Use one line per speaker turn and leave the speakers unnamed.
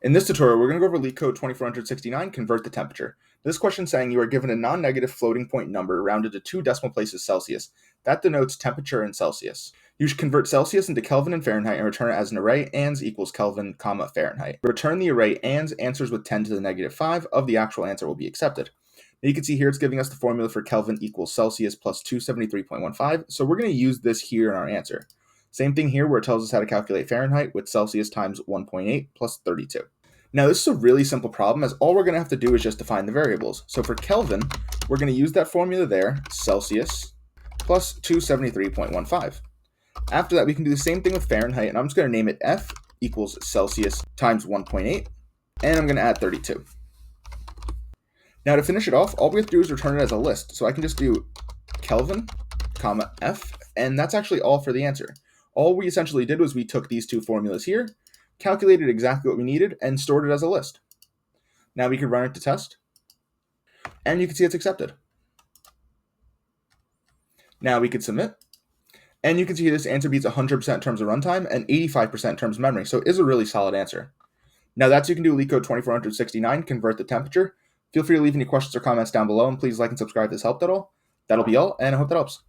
In this tutorial, we're going to go over LeetCode 2469, convert the temperature. This question is saying you are given a non-negative floating point number rounded to 2 decimal places Celsius. That denotes temperature in Celsius. You should convert Celsius into Kelvin and Fahrenheit and return it as an array ANS equals Kelvin, Fahrenheit. Return the array ANS answers with 10 to the negative 5 of the actual answer will be accepted. Now you can see here it's giving us the formula for Kelvin equals Celsius plus 273.15, so we're going to use this here in our answer. Same thing here where it tells us how to calculate Fahrenheit with Celsius times 1.8 plus 32. Now this is a really simple problem as all we're going to have to do is just define the variables. So for Kelvin, we're going to use that formula there, Celsius plus 273.15. After that, we can do the same thing with Fahrenheit, and I'm just going to name it F equals Celsius times 1.8, and I'm going to add 32. Now to finish it off, all we have to do is return it as a list. So I can just do Kelvin, F, and that's actually all for the answer. All we essentially did was we took these two formulas here, calculated exactly what we needed, and stored it as a list. Now we can run it to test, and you can see it's accepted. Now we could submit, and you can see this answer beats 100% in terms of runtime and 85% in terms of memory, so it is a really solid answer. Now that's you can do LeetCode 2469, convert the temperature. Feel free to leave any questions or comments down below, and please like and subscribe if this helped at all. That'll be all, and I hope that helps.